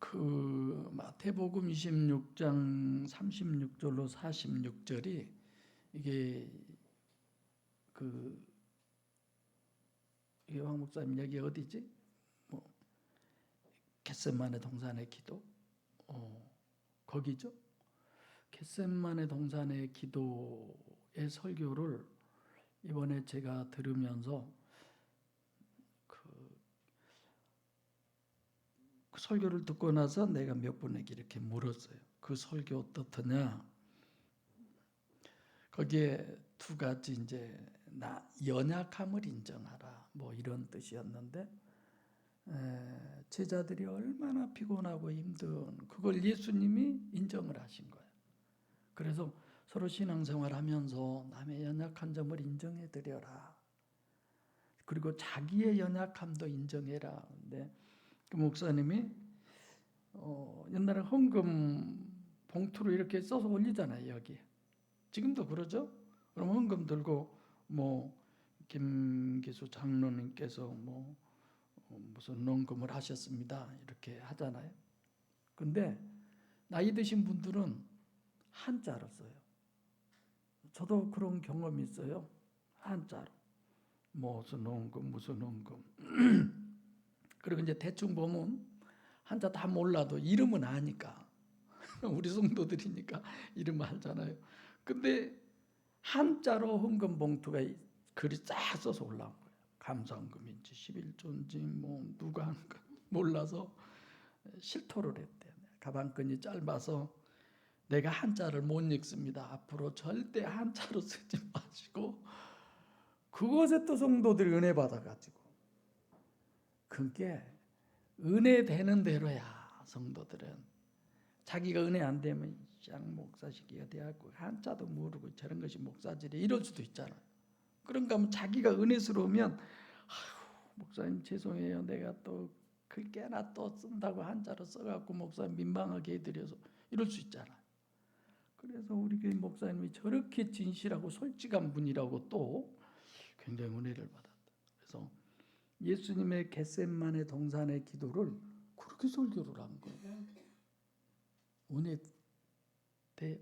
그 마태복음 26장 36절로 46절이 이게 이게 황 목사님 여기 어디지? 뭐 겟세마네 동산의 기도, 거기죠. 겟세마네 동산의 기도의 설교를 이번에 제가 들으면서 그 설교를 듣고 나서 내가 몇 분에게 이렇게 물었어요. 그 설교 어떻더냐? 거기에 두 가지 이제 연약함을 인정하라 뭐 이런 뜻이었는데, 제자들이 얼마나 피곤하고 힘든 그걸 예수님이 인정을 하신 거예요. 그래서 서로 신앙생활하면서 남의 연약한 점을 인정해 드려라. 그리고 자기의 연약함도 인정해라. 근데 그 목사님이 옛날에 헌금 봉투로 이렇게 써서 올리잖아요, 여기. 지금도 그러죠? 그럼 헌금 들고 뭐 김기수 장로님께서 뭐 무슨 헌금을 하셨습니다 이렇게 하잖아요. 근데 나이 드신 분들은 한자로 써요. 저도 그런 경험이 있어요. 한자로. 무슨 헌금 무슨 헌금. 그리고 이제 대충 보면 한자 다 몰라도 이름은 아니까 우리 성도들이니까 이름 알잖아요. 근데 한자로 헌금 봉투가 글이 쫙 써서 올라온 거예요. 감사헌금인지 11조인지 뭐 누가 하는가 몰라서 실토를 했대요. 가방끈이 짧아서 내가 한자를 못 읽습니다. 앞으로 절대 한자로 쓰지 마시고, 그것에 또 성도들이 은혜 받아가지고, 그게 은혜 되는 대로야. 성도들은 자기가 은혜 안 되면 양 목사시기가 돼갖고 한자도 모르고 저런 것이 목사질이 이럴 수도 있잖아요. 그런가 하면 자기가 은혜스러우면 아유, 목사님 죄송해요. 내가 또 글 꽤나 또 쓴다고 한자로 써갖고 목사님 민망하게 해드려서 이럴 수 있잖아요. 그래서 우리 교회 목사님이 저렇게 진실하고 솔직한 분이라고 또 굉장히 은혜를 받았다. 그래서 예수님의 겟세마네 동산의 기도를 그렇게 설교를 한 거예요. 은혜 대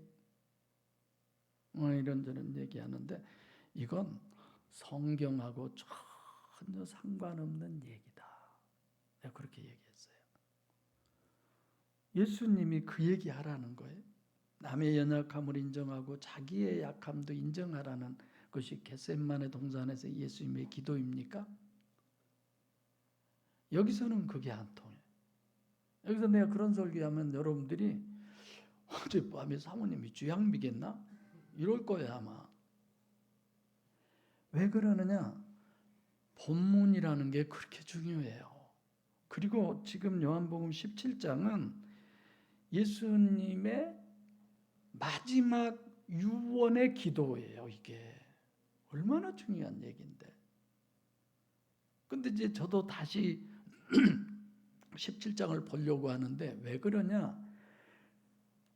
이런저런 얘기하는데 이건 성경하고 전혀 상관없는 얘기다. 내가 그렇게 얘기했어요. 예수님이 그 얘기 하라는 거예요. 남의 연약함을 인정하고 자기의 약함도 인정하라는 것이 겟세마네 동산에서 예수님의 기도입니까? 여기서는 그게 안 통해요. 여기서 내가 그런 설교하면 여러분들이 어젯밤에 사모님이 주양 비겠나? 이럴 거예요 아마. 왜 그러느냐? 본문이라는 게 그렇게 중요해요. 그리고 지금 요한복음 17장은 예수님의 마지막 유언의 기도예요. 이게 얼마나 중요한 얘기인데. 근데 이제 저도 다시 17장을 보려고 하는데 왜 그러냐?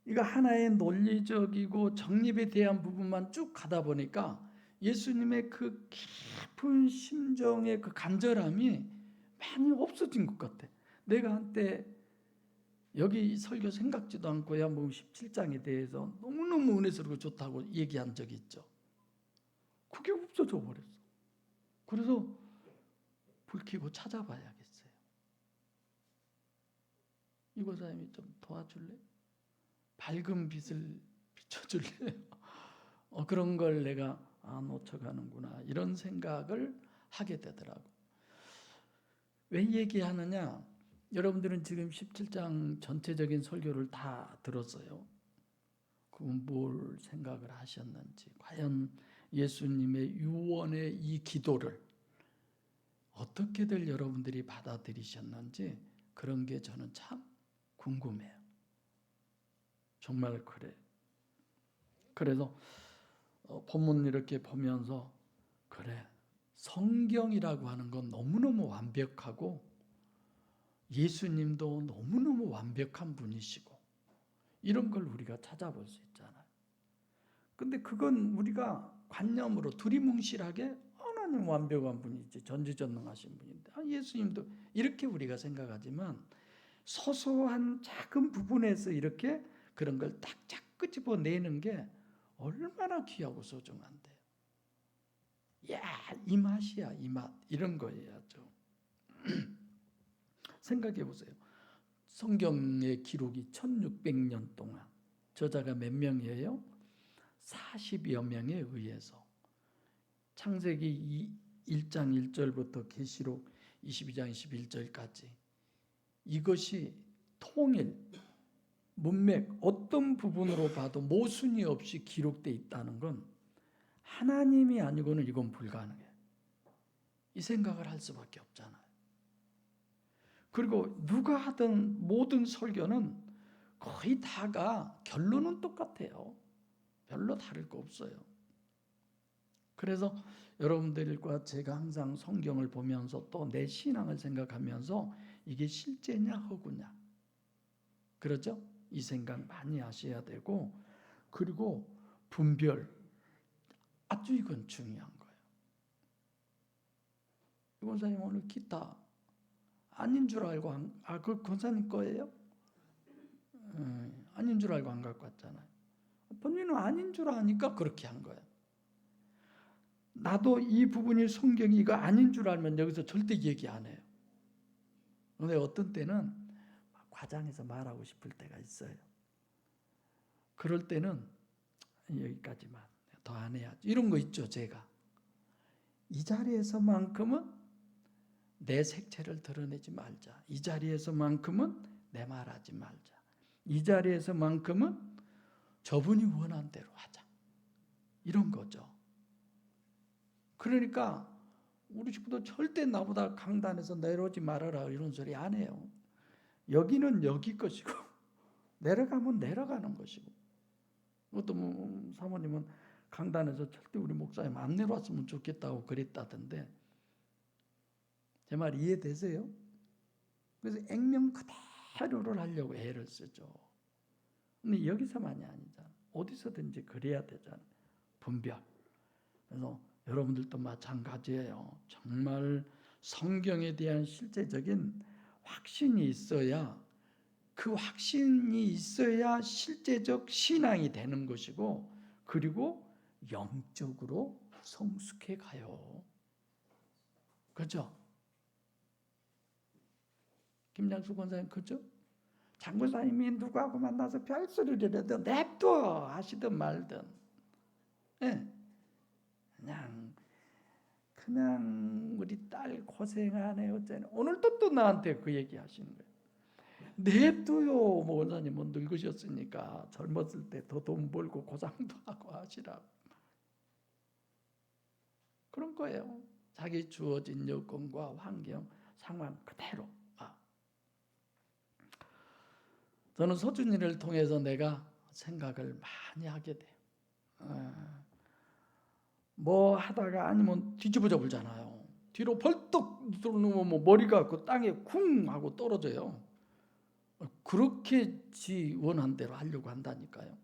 이거 하나의 논리적이고 정립에 대한 부분만 쭉 가다 보니까 예수님의 그 깊은 심정의 그 간절함이 많이 없어진 것 같아. 내가 한때 여기 설교 생각지도 않고 요한복음 17장에 대해서 너무너무 은혜스럽고 좋다고 얘기한 적이 있죠. 그게 없어져 버렸어. 그래서 불 켜고 찾아봐야겠어요. 이 권사님이 좀 도와줄래? 밝은 빛을 비춰줄래? 그런 걸 내가 놓쳐가는구나 이런 생각을 하게 되더라고. 왜 얘기하느냐? 여러분들은 지금 17장 전체적인 설교를 다 들었어요. 그건 뭘 생각을 하셨는지, 과연 예수님의 유언의 이 기도를 어떻게들 여러분들이 받아들이셨는지 그런 게 저는 참 궁금해요. 정말 그래. 그래서 본문 이렇게 보면서 그래, 성경이라고 하는 건 너무너무 완벽하고 예수님도 너무너무 완벽한 분이시고 이런 걸 우리가 찾아볼 수 있잖아요. 근데 그건 우리가 관념으로 두리뭉실하게 하나님 완벽한 분이지 전지전능하신 분인데 예수님도 이렇게 우리가 생각하지만 소소한 작은 부분에서 이렇게 그런 걸 딱딱 끄집어내는 게 얼마나 귀하고 소중한데. 야, 이 맛이야, 이 맛. 이런 거예요.죠. 생각해 보세요. 성경의 기록이 1600년 동안 저자가 몇 명이에요? 40여 명에 의해서 창세기 1장 1절부터 계시록 22장 21절까지 이것이 통일, 문맥 어떤 부분으로 봐도 모순이 없이 기록되어 있다는 건 하나님이 아니고는 이건 불가능해요. 이 생각을 할 수밖에 없잖아요. 그리고 누가 하던 모든 설교는 거의 다가 결론은 똑같아요. 별로 다를 거 없어요. 그래서 여러분들과 제가 항상 성경을 보면서 또 내 신앙을 생각하면서 이게 실제냐 허구냐, 그렇죠? 이 생각 많이 하셔야 되고, 그리고 분별, 아주 이건 중요한 거예요. 이 권사님 오늘 기타 아닌 줄 알고 그 권사님 거예요? 아닌 줄 알고 안 갖고 왔잖아요. 본인은 아닌 줄 아니까 그렇게 한 거예요. 나도 이 부분이 성경이 이거 아닌 줄 알면 여기서 절대 얘기 안 해요. 근데 어떤 때는 과장해서 말하고 싶을 때가 있어요. 그럴 때는 여기까지만, 더 안 해야지, 이런 거 있죠. 제가 이 자리에서만큼은 내 색채를 드러내지 말자, 이 자리에서만큼은 내 말하지 말자, 이 자리에서만큼은 저분이 원한 대로 하자, 이런 거죠. 그러니까 우리 친구도 절대 나보다 강단에서 내려오지 말아라 이런 소리 안 해요. 여기는 여기 것이고 내려가면 내려가는 것이고. 어떤 사모님은 강단에서 절대 우리 목사님 안 내려왔으면 좋겠다고 그랬다던데, 제 말 이해되세요? 그래서 액면 그대로를 하려고 애를 쓰죠. 근데 여기서만이 아니잖아. 어디서든지 그래야 되잖아. 분별. 그래서 여러분들도 마찬가지예요. 정말 성경에 대한 실제적인 확신이 있어야, 그 확신이 있어야 실제적 신앙이 되는 것이고, 그리고 영적으로 성숙해 가요. 그렇죠? 김장수 권사님 그렇죠? 장군사님이 누구하고 만나서 별소리를 해도 냅둬 하시든 말든, 네. 그냥 우리 딸 고생하네 어쩌네. 오늘도 또 나한테 그 얘기 하시는 거예요. 냅둬요. 뭐 원사님은 늙으셨으니까 젊었을 때 더 돈 벌고 고상도 하고 하시라고. 그런 거예요. 자기 주어진 여건과 환경, 상황 그대로. 저는 서준이를 통해서 내가 생각을 많이 하게 돼요. 뭐 하다가 아니면 뒤집어져 불잖아요. 뒤로 벌떡 누르면 뭐 머리가 그 땅에 쿵 하고 떨어져요. 그렇게 지 원한 대로 하려고 한다니까요.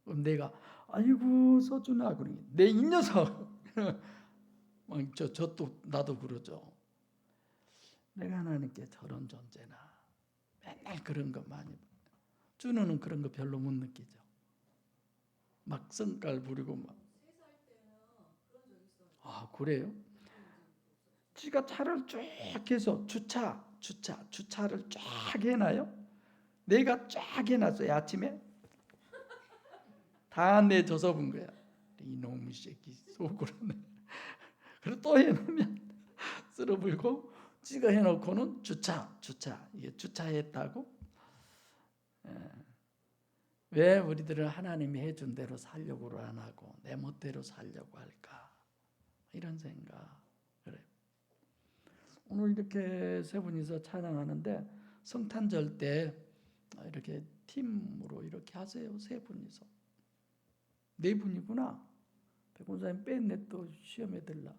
그럼 내가 아이고 서준아 그러니 내 이 녀석 저 또 나도 그러죠. 내가 하나님께 저런 존재나 맨날 그런 거 많이. 준우는 그런 거 별로 못 느끼죠. 막 성깔 부리고 막. 아 그래요? 지가 차를 쭉 해서 주차를 쫙 해놔요. 내가 쫙 해놨어요. 아침에 다 내줘서 본 거야. 이놈의 새끼 속으로는. 그리고 또 해놓으면 쓸어불고, 지가 해놓고는 주차 이게 주차했다고. 왜 우리들은 하나님이 해준 대로 살려고 안 하고 내 멋대로 살려고 할까, 이런 생각. 그래요. 오늘 이렇게 세 분이서 찬양하는데 성탄절 때 이렇게 팀으로 이렇게 하세요. 세 분이서. 네 분이구나. 백원사님 뺐네, 또 시험에 들라.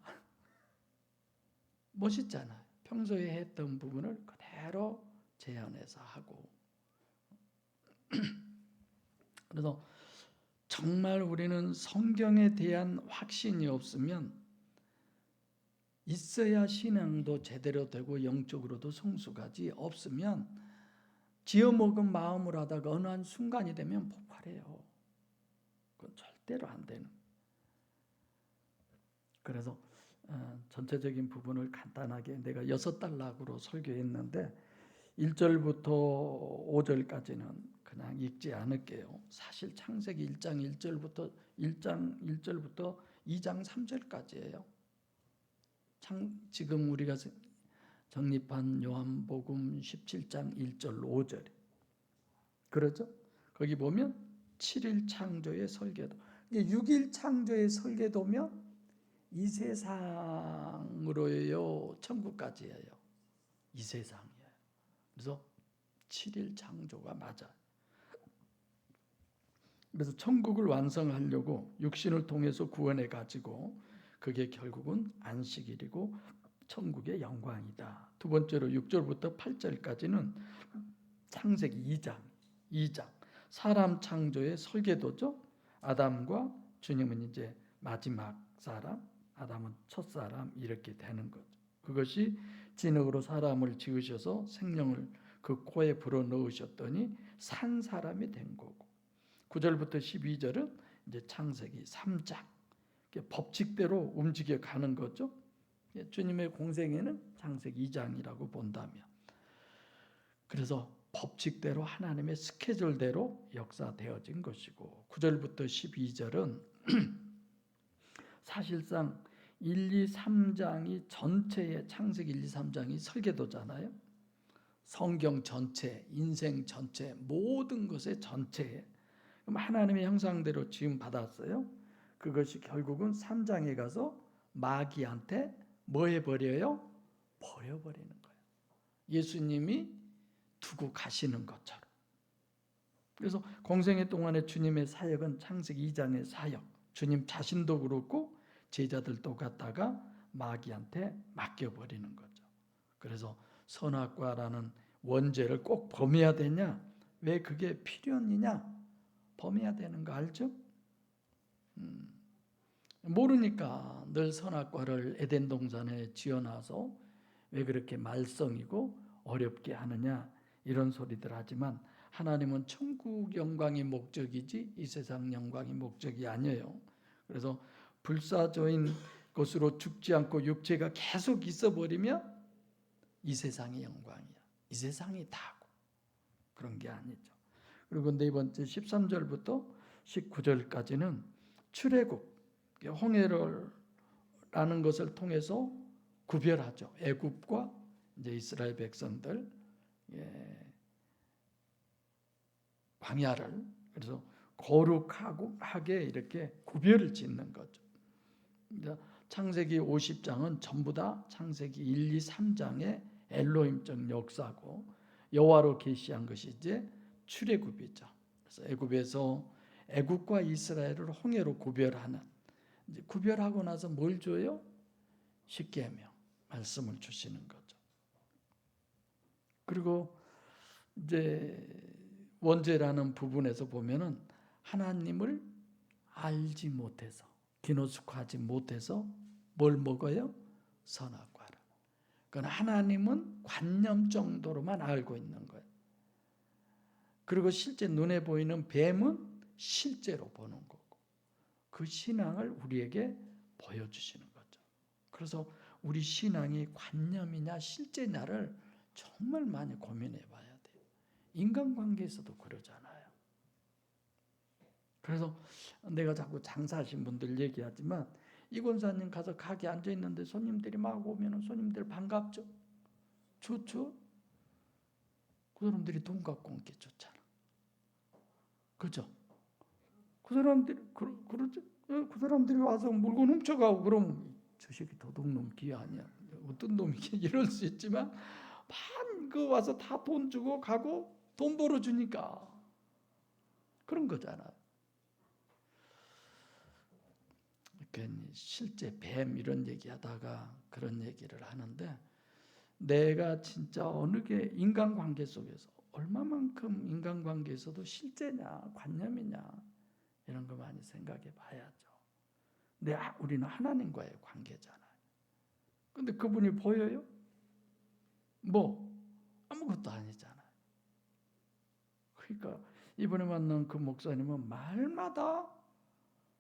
멋있잖아요. 평소에 했던 부분을 그대로 재현해서 하고. 그래서 정말 우리는 성경에 대한 확신이 없으면, 있어야 신앙도 제대로 되고 영적으로도 성숙하지, 없으면 지어먹은 마음으로 하다가 어느 한 순간이 되면 폭발해요. 그건 절대로 안 되는. 그래서 전체적인 부분을 간단하게 내가 6단락으로 설교했는데 1절부터 5절까지는 그냥 읽지 않을게요. 사실 창세기 1장 1절부터 2장 3절까지예요. 지금 우리가 정립한 요한복음 17장 1절 5절. 그렇죠? 거기 보면 7일 창조의 설계도. 6일 창조의 설계도면 이 세상으로요 천국까지예요. 이 세상이에요. 그래서 7일 창조가 맞아요. 그래서 천국을 완성하려고 육신을 통해서 구원해 가지고 그게 결국은 안식일이고 천국의 영광이다. 두 번째로 6절부터 8절까지는 창세기 2장 사람 창조의 설계도죠. 아담과 주님은 이제 마지막 사람, 아담은 첫 사람 이렇게 되는 거죠. 그것이 진흙으로 사람을 지으셔서 생명을 그 코에 불어 넣으셨더니 산 사람이 된 거고 9절부터 12절은 이제 창세기 3장 법칙대로 움직여 가는 거죠. 주님의 공생애는 창세기 2장이라고 본다면 그래서 법칙대로 하나님의 스케줄대로 역사되어진 것이고 9절부터 12절은 사실상 1, 2, 3장이 전체의 창세기 1, 2, 3장이 설계도잖아요. 성경 전체, 인생 전체, 모든 것의 전체에 그럼 하나님의 형상대로 지음 받았어요. 그것이 결국은 3장에 가서 마귀한테 뭐 해버려요? 버려버리는 거예요. 예수님이 두고 가시는 것처럼. 그래서 공생애 동안에 주님의 사역은 창세기 2장의 사역. 주님 자신도 그렇고 제자들도 갖다가 마귀한테 맡겨버리는 거죠. 그래서 선악과라는 원죄를 꼭 범해야 되냐? 왜 그게 필연이냐? 범해야 되는 거 알죠? 모르니까 늘 선악과를 에덴 동산에 지어놔서 왜 그렇게 말썽이고 어렵게 하느냐 이런 소리들 하지만 하나님은 천국 영광이 목적이지 이 세상 영광이 목적이 아니에요. 그래서 불사조인 것으로 죽지 않고 육체가 계속 있어버리면 이 세상의 영광이야. 이 세상이 다고 그런 게 아니죠. 그리고 네 번째 13절부터 19절까지는 출애굽 홍해라는 것을 통해서 구별하죠. 애굽과 이제 이스라엘 백성들 광야를 그래서 거룩하게 이렇게 구별을 짓는 거죠. 창세기 50장은 전부 다 창세기 1, 2, 3장의 엘로힘적 역사고 여호와로 계시한 것이 이제 출애굽이죠. 그래서 애굽과 이스라엘을 홍해로 구별하는 이제 구별하고 나서 뭘 줘요? 십계명 말씀을 주시는 거죠. 그리고 이제 원죄라는 부분에서 보면은 하나님을 알지 못해서 기노숙하지 못해서 뭘 먹어요? 선악과를. 그건 하나님은 관념 정도로만 알고 있는 거예요. 그리고 실제 눈에 보이는 뱀은 실제로 보는 거고 그 신앙을 우리에게 보여주시는 거죠. 그래서 우리 신앙이 관념이냐 실제냐를 정말 많이 고민해 봐야 돼요. 인간관계에서도 그러잖아요. 그래서 내가 자꾸 장사하신 분들 얘기하지만 이 권사님 가서 가게 앉아 있는데 손님들이 막 오면 손님들 반갑죠? 좋죠? 그 사람들이 돈 갖고 온 게 좋잖아. 그죠? 그 사람들이 그러죠? 그 사람들이 와서 물건 훔쳐가고 그러면 저 새끼 도둑놈 기회 아니야. 어떤 놈이게 이럴 수 있지만 그 와서 다 돈 주고 가고 돈 벌어주니까 그런 거잖아요. 괜히 실제 뱀 이런 얘기하다가 그런 얘기를 하는데 내가 진짜 어느 게 인간관계 속에서 얼마만큼 인간관계에서도 실제냐 관념이냐 이런 거 많이 생각해 봐야죠. 근데 우리는 하나님과의 관계잖아요. 근데 그분이 보여요? 뭐 아무것도 아니잖아요. 그러니까 이번에 만난 그 목사님은 말마다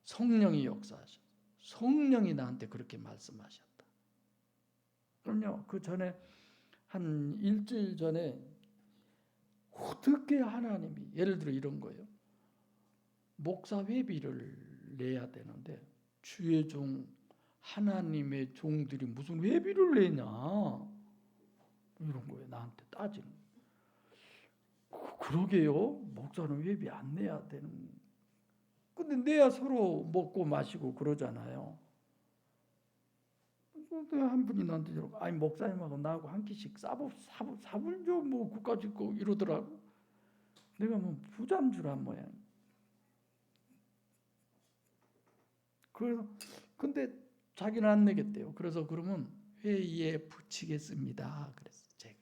성령이 역사하셨어요. 성령이 나한테 그렇게 말씀하셨다. 그럼요. 그 전에 한 일주일 전에 어떻게 하나님이, 예를 들어 이런 거예요. 목사 회비를 내야 되는데 주의 종, 하나님의 종들이 무슨 회비를 내냐, 이런 거예요. 나한테 따지는. 그러게요. 목사는 회비 안 내야 되는. 근데 내야 서로 먹고 마시고 그러잖아요. 한 분이 나한테 저러고, 아니 목사님하고 나하고 한 끼씩 사불죠 뭐 그까짓 거 이러더라고. 내가 뭐 부자인 줄 안 모양. 그래서 근데 자기는 안 내겠대요. 그래서 그러면 회의에 붙이겠습니다. 그래서 제가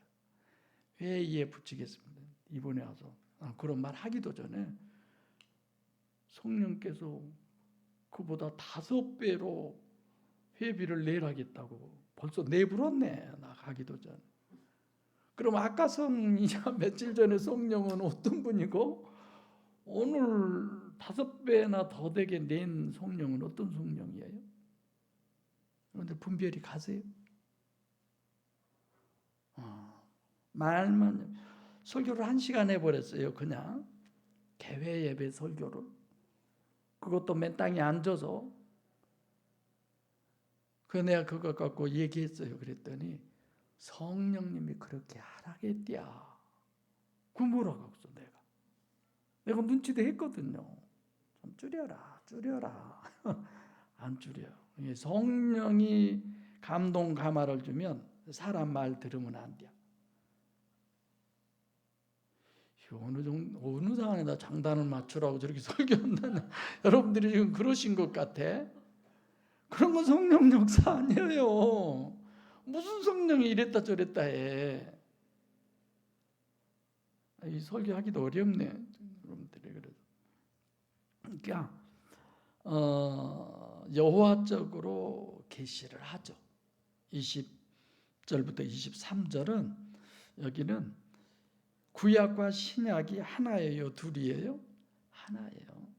회의에 붙이겠습니다. 이번에 와서 그런 말 하기도 전에 성령께서 그보다 5배로 회비를 내라겠다고 벌써 내불었네. 나 가기도 전. 그럼 아까 며칠 전에 성령은 어떤 분이고 오늘 5배나 더 되게 낸 성령은 어떤 성령이에요? 그런데 분별이 가세요? 말만. 설교를 1시간 해버렸어요. 그냥 개회 예배 설교를. 그것도 맨 땅에 앉아서. 내가 그거 갖고 얘기했어요. 그랬더니 성령님이 그렇게 하라겠디야. 그 뭐라고 했어. 내가 눈치도 했거든요. 좀 줄여라. 안 줄여. 성령이 감동 감화를 주면 사람 말 들으면 안 돼. 어느 상황에다 장단을 맞추라고 저렇게 설교한다는 여러분들이 지금 그러신 것 같아. 그런 건 성령 역사 아니에요. 무슨 성령이 이랬다 저랬다 해. 이 설교하기도 어렵네. 여러분들이 그래도. 그러니까 여호와적으로 계시를 하죠. 20절부터 23절은 여기는 구약과 신약이 하나예요, 둘이에요? 하나예요.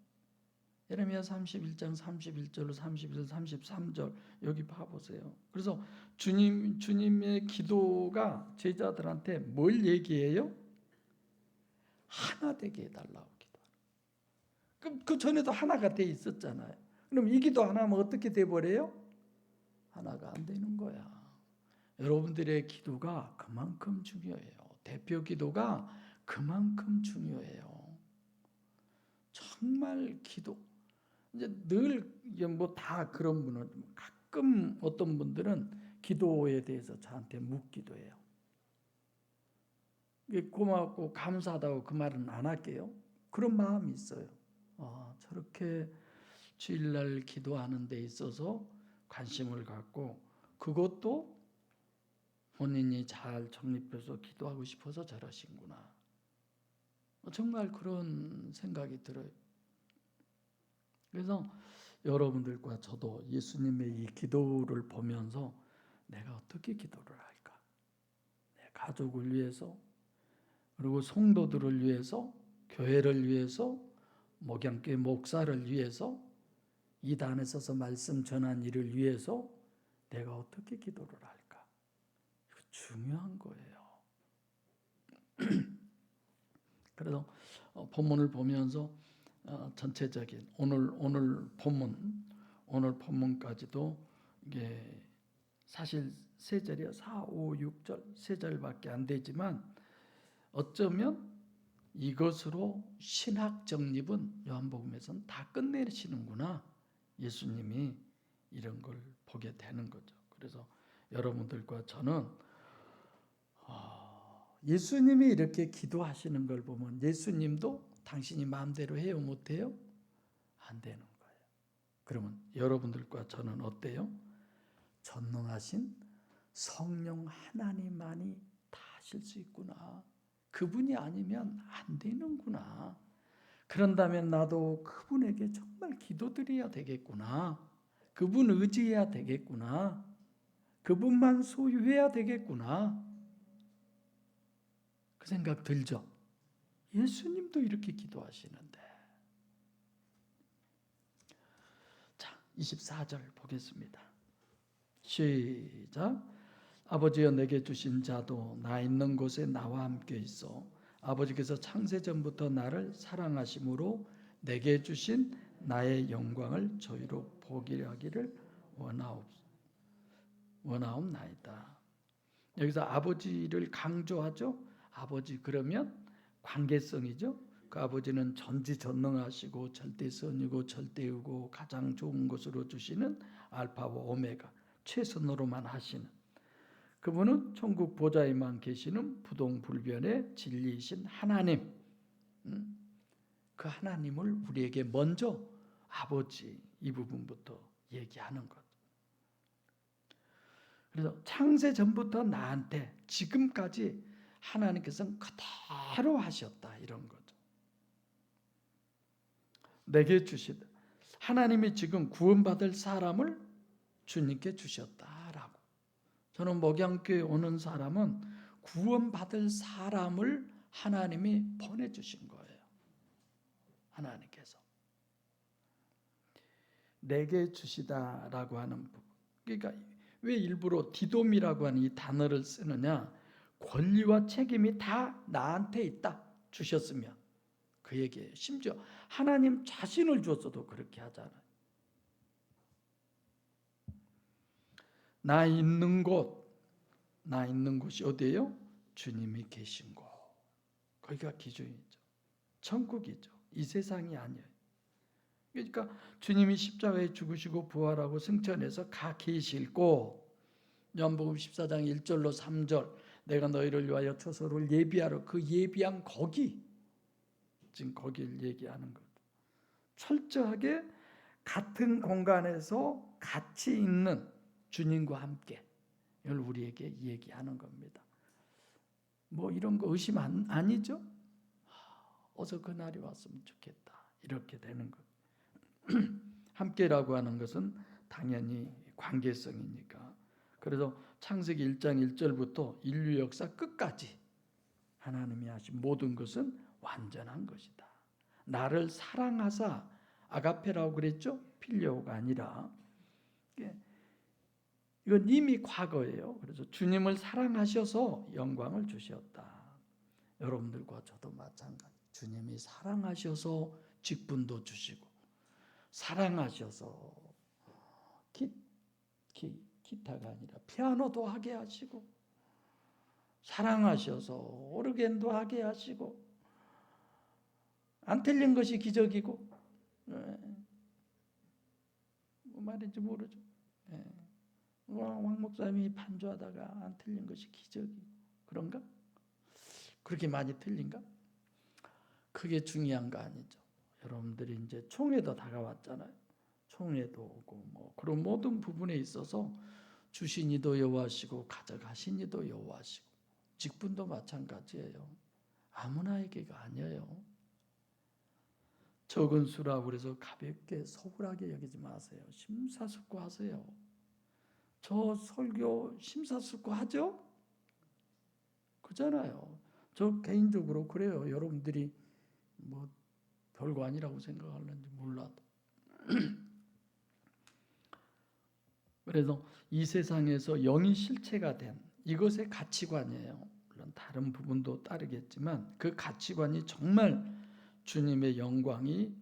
예레미야 31장 31절, 31절, 33절 여기 봐보세요. 그래서 주님의 기도가 제자들한테 뭘 얘기해요? 하나 되게 해달라고 기도하는. 그 전에도 하나가 돼 있었잖아요. 그럼 이 기도 하나면 어떻게 돼버려요? 하나가 안 되는 거야. 여러분들의 기도가 그만큼 중요해요. 대표 기도가 그만큼 중요해요. 정말 기도. 이제 늘 뭐 다 그런 분은, 가끔 어떤 분들은 기도에 대해서 저한테 묻기도 해요. 고맙고 감사하다고 그 말은 안 할게요. 그런 마음이 있어요. 저렇게 주일날 기도하는 데 있어서 관심을 갖고 그것도 본인이 잘 정립해서 기도하고 싶어서 저러신구나. 정말 그런 생각이 들어요. 그래서 여러분들과 저도 예수님의 이 기도를 보면서 내가 어떻게 기도를 할까? 내 가족을 위해서, 그리고 성도들을 위해서, 교회를 위해서, 목양교회 목사를 위해서, 이 단에 서서 말씀 전한 일을 위해서 내가 어떻게 기도를 할까? 이거 중요한 거예요. 그래서 본문을 보면서 전체적인 오늘 본문까지도 이게 사실 3절이요, 4, 5, 6절 3절밖에 안 되지만 어쩌면 이것으로 신학 정립은 요한복음에서는 다 끝내시는구나. 예수님이 이런 걸 보게 되는 거죠. 그래서 여러분들과 저는 예수님이 이렇게 기도하시는 걸 보면 예수님도 당신이 마음대로 해요, 못해요? 안 되는 거예요. 그러면 여러분들과 저는 어때요? 전능하신 성령 하나님만이 다 하실 수 있구나. 그분이 아니면 안 되는구나. 그런다면 나도 그분에게 정말 기도드려야 되겠구나. 그분 의지해야 되겠구나. 그분만 소유해야 되겠구나. 그 생각 들죠? 예수님도 이렇게 기도하시는데. 자, 24절 보겠습니다. 시작. 아버지여 내게 주신 자도 나 있는 곳에 나와 함께 있어 아버지께서 창세 전부터 나를 사랑하심으로 내게 주신 나의 영광을 저희로 보게 하기를 원하옵나이다. 여기서 아버지를 강조하죠. 아버지 그러면 관계성이죠. 그 아버지는 전지전능하시고 절대선이고 절대이고 가장 좋은 것으로 주시는 알파와 오메가, 최선으로만 하시는 그분은 천국 보좌에만 계시는 부동불변의 진리이신 하나님. 그 하나님을 우리에게 먼저 아버지 이 부분부터 얘기하는 것. 그래서 창세 전부터 나한테 지금까지 하나님께서는 그대로 하셨다 이런 거죠. 내게 주시다. 하나님이 지금 구원받을 사람을 주님께 주셨다라고. 저는 목양교회 오는 사람은 구원받을 사람을 하나님이 보내주신 거예요. 하나님께서 내게 주시다라고 하는 부분. 그러니까 왜 일부러 디돔이라고 하는 이 단어를 쓰느냐? 권리와 책임이 다 나한테 있다 주셨으면 그 얘기예요. 심지어 하나님 자신을 줬어도 그렇게 하잖아요. 나 있는 곳이 어디예요? 주님이 계신 곳. 거기가 기준이죠. 천국이죠. 이 세상이 아니에요. 그러니까 주님이 십자가에 죽으시고 부활하고 승천해서 가 계시고 요한복음 14장 1절로 3절 내가 너희를 위하여 처소를 예비하러 그 예비한 거기 지금 거기를 얘기하는 것. 철저하게 같은 공간에서 같이 있는 주님과 함께 이걸 우리에게 얘기하는 겁니다. 뭐 이런 거 의심 아니죠? 어서 그날이 왔으면 좋겠다. 이렇게 되는 것. 함께라고 하는 것은 당연히 관계성이니까. 그래서 창세기 1장 1절부터 인류 역사 끝까지 하나님이 하신 모든 것은 완전한 것이다. 나를 사랑하사 아가페라고 그랬죠? 필요가 아니라 이건 이미 과거예요. 그래서 주님을 사랑하셔서 영광을 주셨다. 여러분들과 저도 마찬가지. 주님이 사랑하셔서 직분도 주시고 사랑하셔서 기타가 아니라 피아노도 하게 하시고 사랑하셔서 오르겐도 하게 하시고 안 틀린 것이 기적이고 뭐 말인지 모르죠. 왕 목사님이 반주하다가 안 틀린 것이 기적이 그런가? 그렇게 많이 틀린가? 그게 중요한 거 아니죠. 여러분들이 이제 총회도 다가왔잖아요. 총회도 오고 뭐 그런 모든 부분에 있어서 주신 이도 여호와시고 가져가신 이도 여호와시고 직분도 마찬가지예요. 아무나에게가 아니에요. 적은 수라고 그래서 가볍게 소홀하게 여기지 마세요. 심사숙고하세요. 저 설교 심사숙고하죠? 그잖아요. 저 개인적으로 그래요. 여러분들이 뭐 별거 아니라고 생각하는지 몰라도. 그래서 이 세상에서 영이 실체가 된 이것의 가치관이에요. 물론 다른 부분도 따르겠지만 그 가치관이 정말 주님의 영광이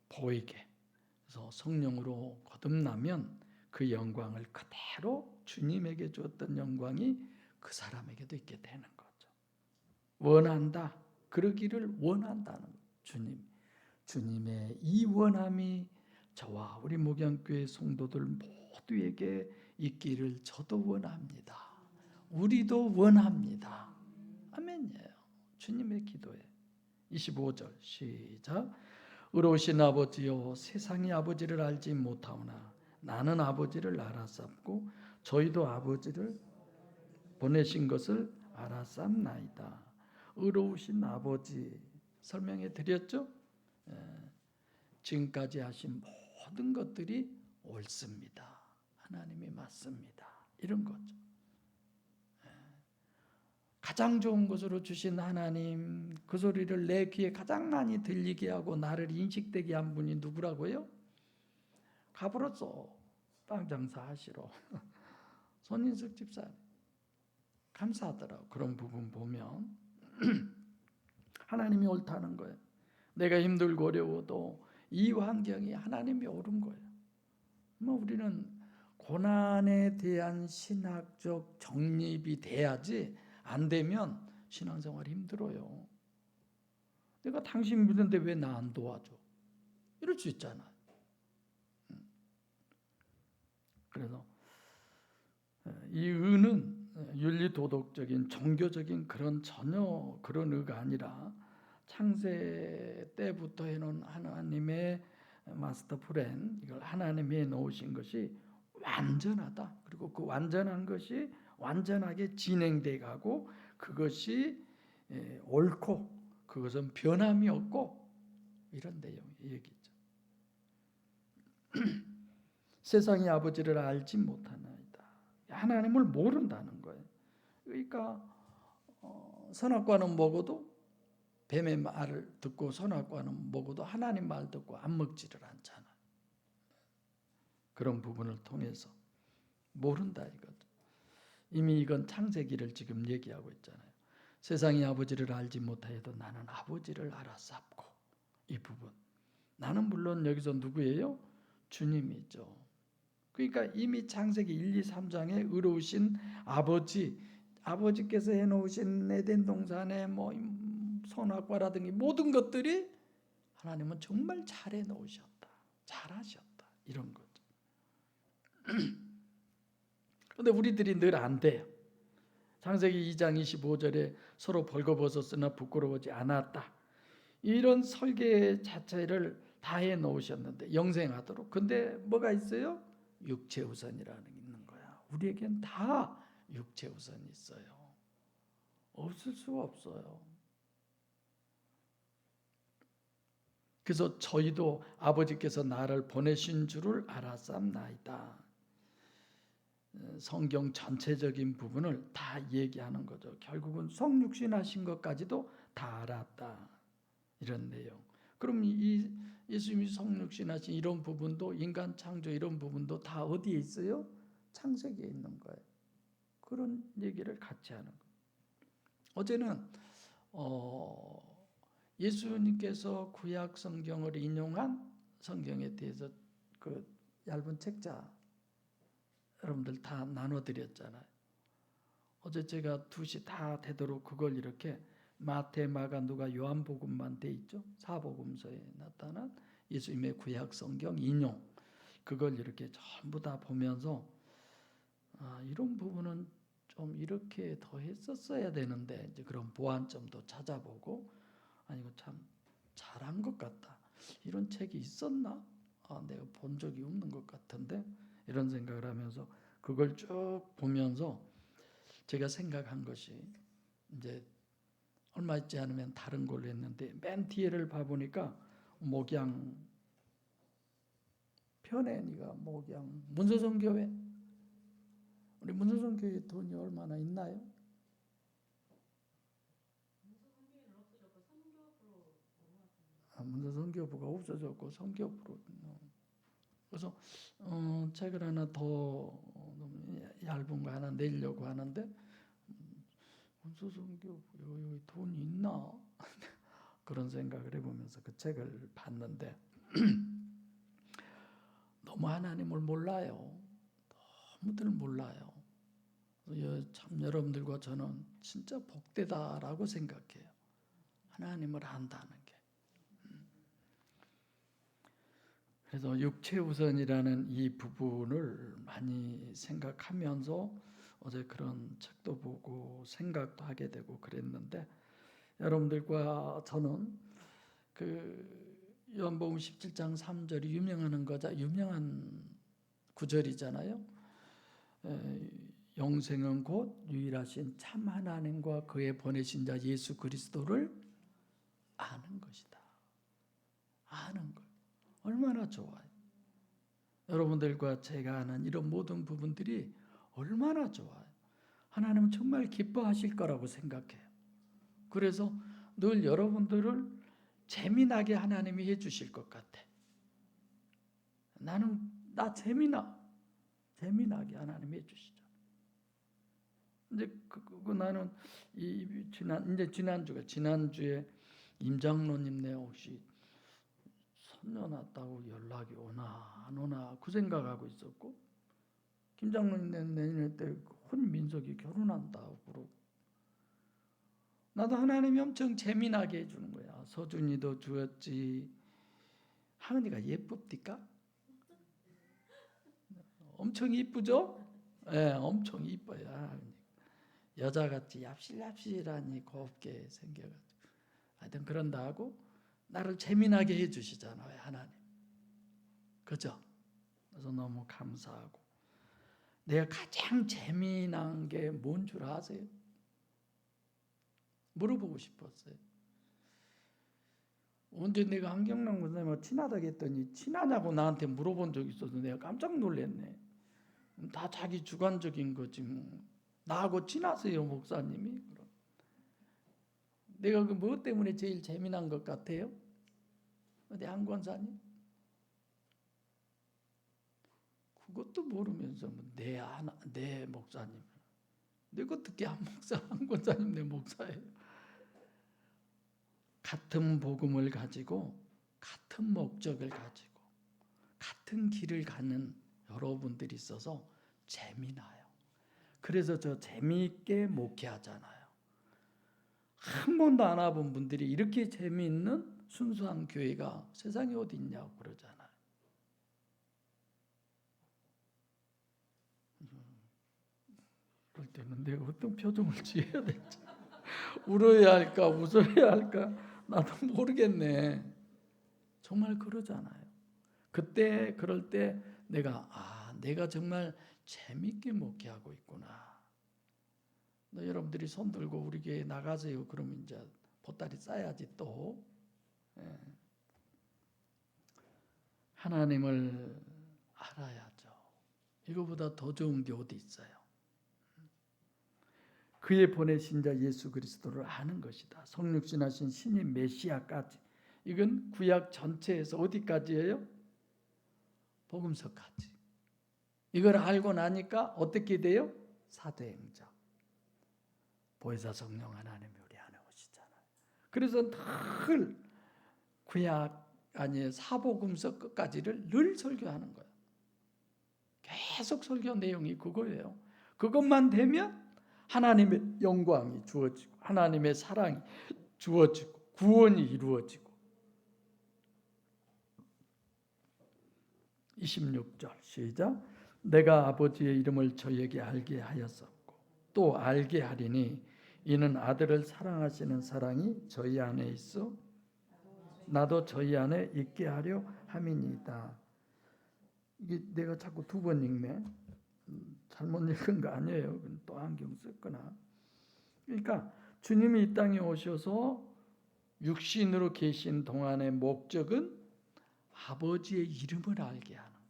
보이게 그래서 성령으로 거듭나면 그 영광을 그대로 주님에게 주었던 영광이 그 사람에게도 있게 되는 거죠. 원한다. 그러기를 원한다는 거예요. 주님의 이 원함이 저와 우리 목양교회 성도들 모두에게 있기를 저도 원합니다. 우리도 원합니다. 아멘이에요. 주님의 기도에 25절 시작. 의로우신 아버지여 세상이 아버지를 알지 못하오나 나는 아버지를 알았사옵고 저희도 아버지를 보내신 것을 알았사옵나이다. 의로우신 아버지 설명해 드렸죠? 지금까지 하신 모든 것들이 옳습니다. 하나님이 맞습니다. 이런 거죠. 가장 좋은 것으로 주신 하나님, 그 소리를 내 귀에 가장 많이 들리게 하고 나를 인식되게 한 분이 누구라고요? 가버렸어. 땅 장사하시러. 손인숙 집사님. 감사하더라고. 그런 부분 보면 하나님이 옳다는 거예요. 내가 힘들고 어려워도 이 환경이 하나님이 옳은 거예요. 뭐 우리는 고난에 대한 신학적 정립이 돼야지, 안 되면 신앙생활 힘들어요. 내가 당신 믿는데 왜 나 안 도와줘? 이럴 수 있잖아요. 그래서 이 의는 윤리도덕적인 종교적인 그런 전혀 그런 의가 아니라 창세 때부터 해놓은 하나님의 마스터 플랜, 이걸 하나님이 해놓으신 것이 완전하다. 그리고 그 완전한 것이 완전하게 진행돼 가고 그것이 옳고 그것은 변함이 없고 이런 내용의 얘기죠. 세상이 아버지를 알지 못하나이다. 하나님을 모른다는 거예요. 그러니까 선악과는 먹어도 뱀의 말을 듣고 선악과는 먹어도 하나님 말 듣고 안 먹지를 않잖아요. 그런 부분을 통해서 모른다 이거죠. 이미 이건 창세기를 지금 얘기하고 있잖아요. 세상이 아버지를 알지 못하여도 나는 아버지를 알았사옵고, 이 부분. 나는 물론 여기서 누구예요? 주님이죠. 그러니까 이미 창세기 1, 2, 3장에 의로우신 아버지께서 해놓으신 에덴 동산의 뭐 선악과라든지 모든 것들이 하나님은 정말 잘 해놓으셨다, 잘하셨다, 이런 거죠. 그런데 우리들이 늘 안 돼요. 창세기 2장 25절에 서로 벌거벗었으나 부끄러워하지 않았다, 이런 설계 자체를 다 해놓으셨는데 영생하도록. 근데 뭐가 있어요? 육체우선이라는 게 있는 거야. 우리에겐 다 육체우선이 있어요. 없을 수가 없어요. 그래서 저희도 아버지께서 나를 보내신 줄을 알았사옵나이다. 성경 전체적인 부분을 다 얘기하는 거죠. 결국은 성육신하신 것까지도 다 알았다, 이런 내용. 그럼 이 예수님이 성육신하신 이런 부분도, 인간 창조 이런 부분도 다 어디에 있어요? 창세기에 있는 거예요. 그런 얘기를 같이 하는 거예요. 어제는 예수님께서 구약 성경을 인용한 성경에 대해서 그 얇은 책자 여러분들 다 나눠드렸잖아요. 어제 제가 2시 다 되도록 그걸 이렇게 마태, 마가, 누가, 요한복음만 돼 있죠. 사복음서에 나타난 예수님의 구약 성경 인용, 그걸 이렇게 전부 다 보면서 이런 부분은 좀 이렇게 더 했었어야 되는데, 이제 그런 보완점도 찾아보고, 아니 이거 참 잘한 것 같다, 이런 책이 있었나? 내가 본 적이 없는 것 같은데, 이런 생각을 하면서 그걸 쭉 보면서 제가 생각한 것이, 이제 얼마 있지 않으면 다른 걸로 했는데 맨 뒤에를 봐보니까 목양 편에 네가 목양 문서성 교회, 우리 문서성 교회 돈이 얼마나 있나요? 문서성 교부가 없어졌고 성교부로. 그래서 책을 하나 더 얇은 거 하나 내려고 하는데 문서성 교부 여기 돈이 있나? 그런 생각을 해보면서 그 책을 봤는데 너무 하나님을 몰라요. 너무들 몰라요. 참 여러분들과 저는 진짜 복되다라고 생각해요. 하나님을 안다는 게. 그래서 육체우선이라는 이 부분을 많이 생각하면서 어제 그런 책도 보고 생각도 하게 되고 그랬는데, 여러분들과 저는 그 요한복음 17장 3절이 유명한 구절이잖아요. 영생은 곧 유일하신 참 하나님과 그의 보내신 자 예수 그리스도를 아는 것이다. 아는 것. 얼마나 좋아요. 여러분들과 제가 아는 이런 모든 부분들이 얼마나 좋아요. 하나님은 정말 기뻐하실 거라고 생각해요. 그래서 늘 여러분들을 재미나게 하나님이 해주실 것 같아. 나 재미나게 하나님이 해주시죠. 이제 나는 지난주에 임장로님 혹시 손녀 낳았다고 연락이 오나 안 오나 그 생각하고 있었고, 김장로님 내년 때 혼민석이 결혼한다고 그러고, 나도 하나님이 엄청 재미나게 해주는 거야. 서준이도 주었지. 하은이가 예쁩니까? 엄청 이쁘죠? 네, 엄청 이뻐요. 여자같이 얍실얍실하니 곱게 생겨가지고 하여튼 그런다 하고 나를 재미나게 해주시잖아요, 하나님. 그죠? 그래서 너무 감사하고, 내가 가장 재미난 게 뭔 줄 아세요? 물어보고 싶었어요. 언제 내가 한경남 목사님하고 친하다고 했더니 친하냐고 나한테 물어본 적이 있어서 내가 깜짝 놀랐네. 다 자기 주관적인 거지 뭐. 나하고 친하세요, 목사님이? 내가 그 뭐 때문에 제일 재미난 것 같아요? 어디 한 권사님? 그것도 모르면서 내 목사님. 내가 어떻게 한 권사님 내 목사예요? 같은 복음을 가지고 같은 목적을 가지고 같은 길을 가는 여러분들이 있어서 재미나요. 그래서 저 재미있게 목회하잖아요. 한 번도 안 와본 분들이 이렇게 재미있는 순수한 교회가 세상에 어디 있냐고 그러잖아요. 그럴 때는 내가 어떤 표정을 지어야 될지, 울어야 할까 웃어야 할까 나도 모르겠네. 정말 그러잖아요. 그럴 때 내가 정말 재밌게 목회하고 있구나. 여러분들이 손 들고 우리 교회 나가세요. 그러면 이제 보따리 싸야지 또. 예. 하나님을 알아야죠. 이거보다 더 좋은 게 어디 있어요? 그의 보내신 자 예수 그리스도를 아는 것이다. 성육신하신 신인 메시아까지. 이건 구약 전체에서 어디까지예요? 복음서까지. 이걸 알고 나니까 어떻게 돼요? 사도행전. 보혜사 성령 하나님이 우리 안에 오시잖아요. 그래서 늘 구약 사복음서 끝까지를 늘 설교하는 거예요. 계속 설교 내용이 그거예요. 그것만 되면 하나님의 영광이 주어지고 하나님의 사랑이 주어지고 구원이 이루어지고. 26절 시작. 내가 아버지의 이름을 저에게 알게 하였었고 또 알게 하리니 이는 아들을 사랑하시는 사랑이 저희 안에 있어 나도 저희 안에 있게 하려 함이니이다. 이게 내가 자꾸 두 번 읽네. 잘못 읽은 거 아니에요. 또 안경 썼거나. 그러니까 주님이 이 땅에 오셔서 육신으로 계신 동안의 목적은 아버지의 이름을 알게 하는 거예요.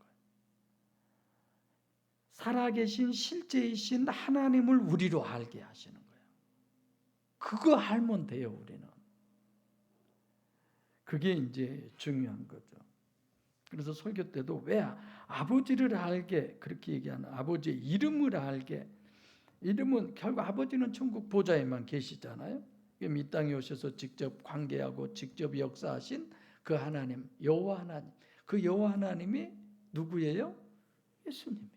살아계신 실제이신 하나님을 우리로 알게 하시는 거예요. 그거 알면 돼요, 우리는. 그게 이제 중요한 거죠. 그래서 설교 때도 왜 아버지를 알게 그렇게 얘기하는, 아버지의 이름을 알게. 이름은 결국 아버지는 천국 보좌에만 계시잖아요. 그럼 이 땅에 오셔서 직접 관계하고 직접 역사하신 그 하나님, 여호와 하나님. 그 여호와 하나님이 누구예요? 예수님이에요.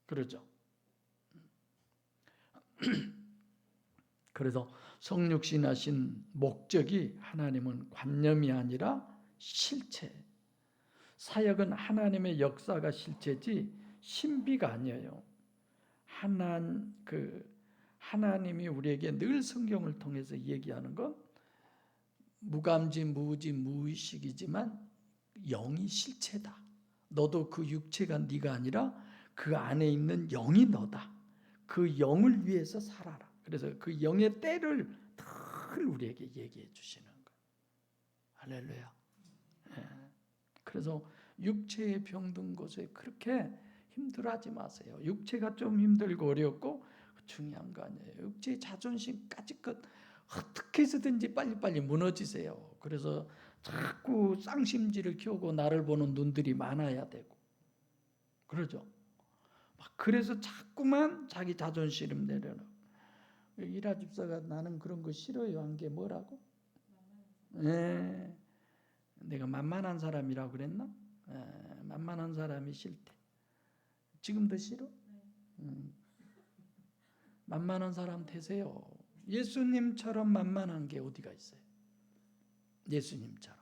그러죠. 그래서 성육신하신 목적이 하나님은 관념이 아니라 실체. 사역은 하나님의 역사가 실체지 신비가 아니에요. 하나님이 우리에게 늘 성경을 통해서 얘기하는 건 무감지 무지 무의식이지만 영이 실체다. 너도 그 육체가 네가 아니라 그 안에 있는 영이 너다. 그 영을 위해서 살아라. 그래서 그 영의 때를 늘 우리에게 얘기해 주시는 거예요. 할렐루야. 그래서 육체의 병든 곳에 그렇게 힘들어하지 마세요. 육체가 좀 힘들고 어렵고 중요한 거 아니에요. 억지 자존심까지 어떻게 해서든지 빨리빨리 무너지세요. 그래서 자꾸 쌍심지를 키우고 나를 보는 눈들이 많아야 되고 그러죠. 그래서 자꾸만 자기 자존심 내려놓고. 이라 집사가 나는 그런 거 싫어요 한 게 뭐라고? 네. 내가 만만한 사람이라고 그랬나? 만만한 사람이 싫대. 지금도 싫어? 만만한 사람 되세요. 예수님처럼 만만한 게 어디가 있어요? 예수님처럼.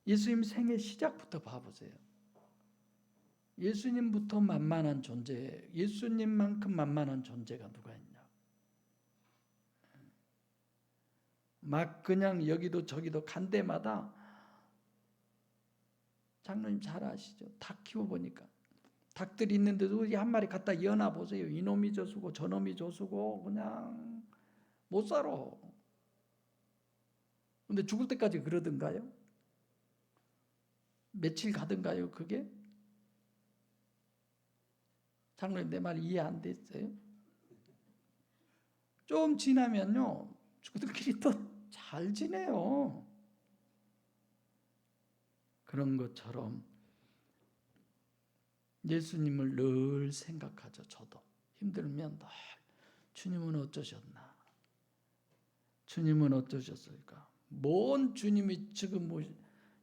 예수님 생애 시작부터 봐보세요. 예수님부터 만만한 존재, 예수님만큼 만만한 존재가 누가 있냐? 막 그냥 여기도 저기도 간 데마다 장로님 잘 아시죠? 닭 키워보니까 닭들이 있는데도 한 마리 갖다 이어놔 보세요. 이놈이 저수고 저놈이 저수고 그냥 못 살아. 근데 죽을 때까지 그러던가요? 며칠 가던가요 그게? 장로님 내 말 이해 안 됐어요? 좀 지나면요 그들끼리 또 잘 지내요. 그런 것처럼 예수님을 늘 생각하죠. 저도 힘들면 늘 주님은 어쩌셨나? 주님은 어떠셨을까? 뭔 주님이 지금 뭐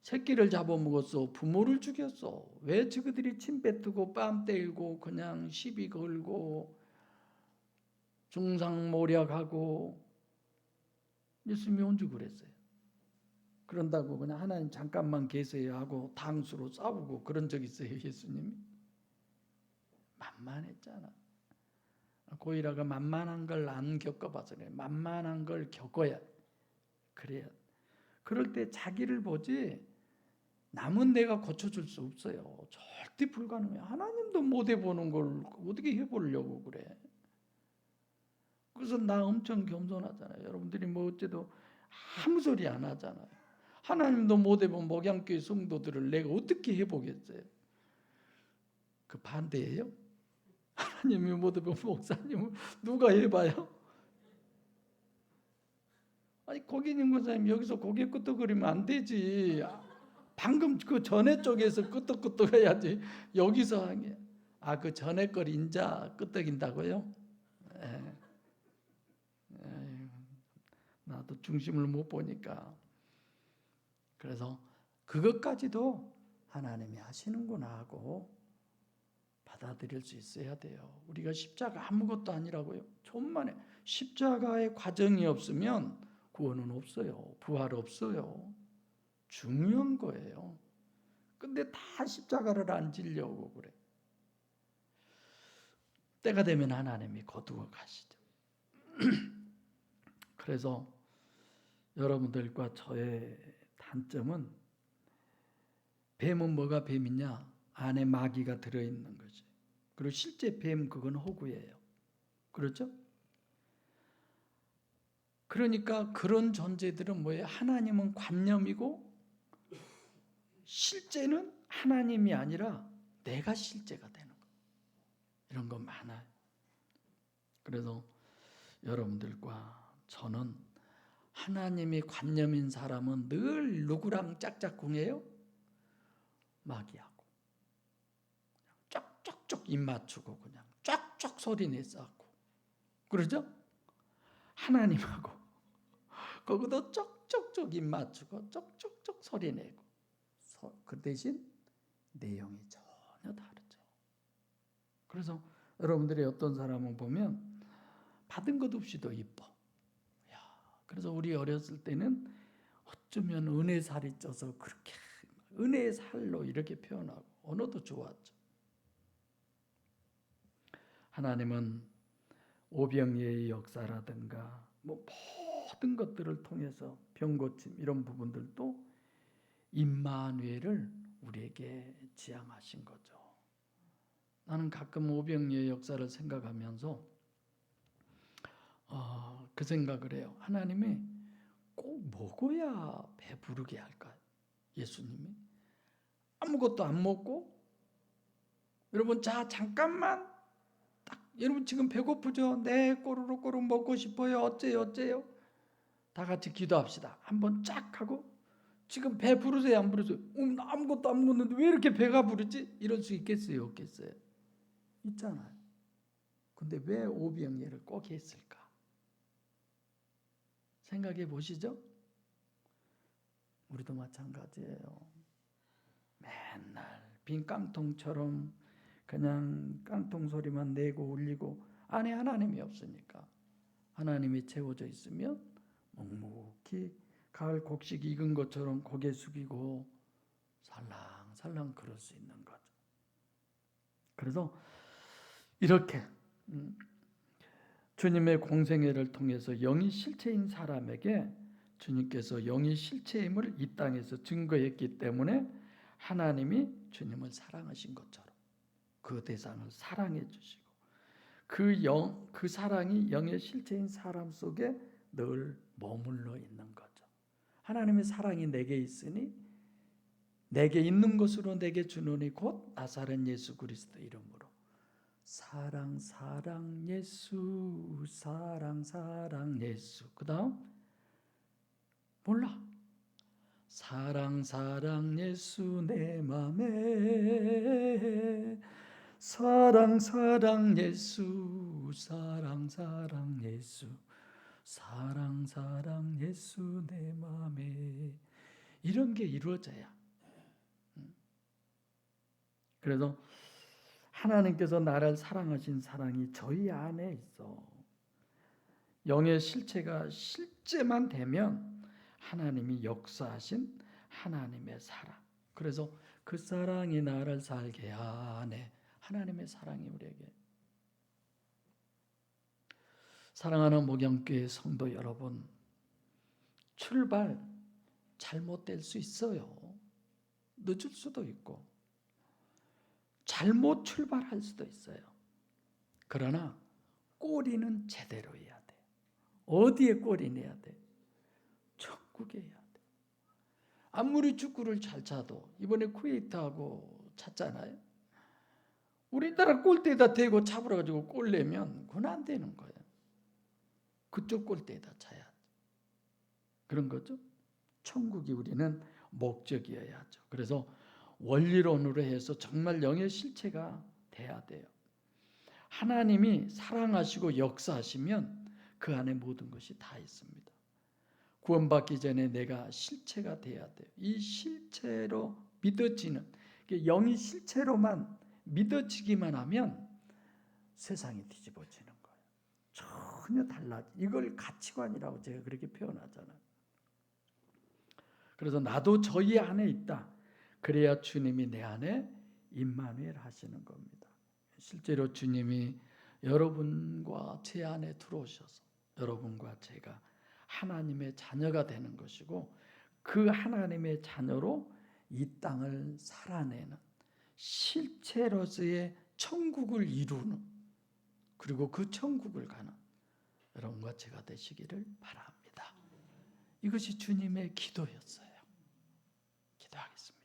새끼를 잡아먹었어? 부모를 죽였어? 왜 저그들이 침 뱉고 뺨 때리고 그냥 시비 걸고 중상모략하고 예수님이 언제 그랬어요? 그런다고 그냥 하나님 잠깐만 계세요 하고 당수로 싸우고 그런 적 있어요 예수님이? 만만했잖아. 고이라가 만만한 걸 안 겪어봐서 그래. 만만한 걸 겪어야 그래야. 그럴 때 자기를 보지 남은 내가 고쳐줄 수 없어요. 절대 불가능해요. 하나님도 못 해보는 걸 어떻게 해보려고 그래. 그래서 나 엄청 겸손하잖아요. 여러분들이 뭐 어째도 아무 소리 안 하잖아요. 하나님도 못 해본 목양교회 성도들을 내가 어떻게 해보겠어요? 그 반대예요? 하나님이 못 해본 목사님을 누가 해봐요? 아니 고객님 권사님 여기서 고개 끄덕거리면 안 되지. 방금 그 전에 쪽에서 끄덕끄덕 해야지. 여기서 하게. 그 전에 걸 인자 끄덕인다고요? 나도 중심을 못 보니까. 그래서 그것까지도 하나님이 하시는구나 하고 받아들일 수 있어야 돼요. 우리가 십자가 아무것도 아니라고요. 천만에 십자가의 과정이 없으면 구원은 없어요. 부활 없어요. 중요한 거예요. 근데 다 십자가를 안 지려고 그래. 때가 되면 하나님이 거두어 가시죠. 그래서 여러분들과 저의 단점은 뱀은 뭐가 뱀이냐? 안에 마귀가 들어있는 거지. 그리고 실제 뱀 그건 호구예요. 그렇죠? 그러니까 그런 존재들은 뭐예요? 하나님은 관념이고 실제는 하나님이 아니라 내가 실제가 되는 거예요. 이런 거 많아요. 그래서 여러분들과 저는 하나님이 관념인 사람은 늘 누구랑 짝짝꿍해요? 마귀하고. 쪽쪽쪽 입 맞추고 그냥 쪽쪽 소리 내싸고 그러죠? 하나님하고 거기도 쪽쪽쪽 입 맞추고 쪽쪽쪽 소리 내고 그 대신 내용이 전혀 다르죠. 그래서 여러분들이 어떤 사람을 보면 받은 것 없이도 이뻐. 그래서 우리 어렸을 때는 어쩌면 은혜살이 쪄서 그렇게 은혜살로 이렇게 표현하고 언어도 좋았죠. 하나님은 오병이의 역사라든가 뭐 모든 것들을 통해서 병고침 이런 부분들도 임마누엘을 우리에게 지향하신 거죠. 나는 가끔 오병이의 역사를 생각하면서 그 생각을 해요. 하나님이 꼭 먹어야 배부르게 할까요? 예수님이 아무것도 안 먹고 여러분 자 잠깐만 딱 여러분 지금 배고프죠? 네, 꼬르륵꼬르륵 먹고 싶어요. 어째요? 다 같이 기도합시다. 한번 쫙 하고 지금 배 부르세요? 안 부르세요? 나 아무것도 안 먹는데 왜 이렇게 배가 부르지? 이럴 수 있겠어요? 없겠어요? 있잖아요. 근데 왜 오병이어를 꼭 했을까? 생각해 보시죠. 우리도 마찬가지예요. 맨날 빈 깡통처럼 그냥 깡통 소리만 내고 울리고 안에 하나님이 없으니까, 하나님이 채워져 있으면 묵묵히 가을 곡식 익은 것처럼 고개 숙이고 살랑살랑 걸을 수 있는 거죠. 그래서 이렇게 주님의 공생애를 통해서 영이 실체인 사람에게 주님께서 영이 실체임을 이 땅에서 증거했기 때문에 하나님이 주님을 사랑하신 것처럼 그 대상을 사랑해 주시고 그 사랑이 영의 실체인 사람 속에 늘 머물러 있는 거죠. 하나님의 사랑이 내게 있으니 내게 있는 것으로 내게 주노니 곧 나사렛 예수 그리스도 이름으로 사랑 예수 사랑 예수. 그 다음 몰라. 사랑 예수 내 맘에 사랑 예수 사랑 예수 사랑 예수 내 맘에 이런 게 이루어져야. 그래서 하나님께서 나를 사랑하신 사랑이 저희 안에 있어. 영의 실체가 실제만 되면 하나님이 역사하신 하나님의 사랑. 그래서 그 사랑이 나를 살게 하네. 하나님의 사랑이 우리에게. 사랑하는 목양교회 성도 여러분, 출발 잘못될 수 있어요. 늦을 수도 있고 잘못 출발할 수도 있어요. 그러나 꼬리는 제대로 해야 돼. 어디에 꼬리 내야 돼? 천국에 해야 돼. 아무리 축구를 잘 차도 이번에 쿠웨이트하고 찼잖아요. 우리나라 골대에다 대고 잡으러 가지고 골 내면 그건 안 되는 거예요. 그쪽 골대에다 차야. 그런 거죠. 천국이 우리는 목적이어야 하죠. 그래서 원리론으로 해서 정말 영의 실체가 돼야 돼요. 하나님이 사랑하시고 역사하시면 그 안에 모든 것이 다 있습니다. 구원받기 전에 내가 실체가 돼야 돼요. 이 실체로 믿어지는, 영이 실체로만 믿어지기만 하면 세상이 뒤집어지는 거예요. 전혀 달라. 이걸 가치관이라고 제가 그렇게 표현하잖아요. 그래서 나도 저희 안에 있다. 그래야 주님이 내 안에 임마누엘 하시는 겁니다. 실제로 주님이 여러분과 제 안에 들어오셔서 여러분과 제가 하나님의 자녀가 되는 것이고 그 하나님의 자녀로 이 땅을 살아내는 실체로서의 천국을 이루는, 그리고 그 천국을 가는 여러분과 제가 되시기를 바랍니다. 이것이 주님의 기도였어요. 기도하겠습니다.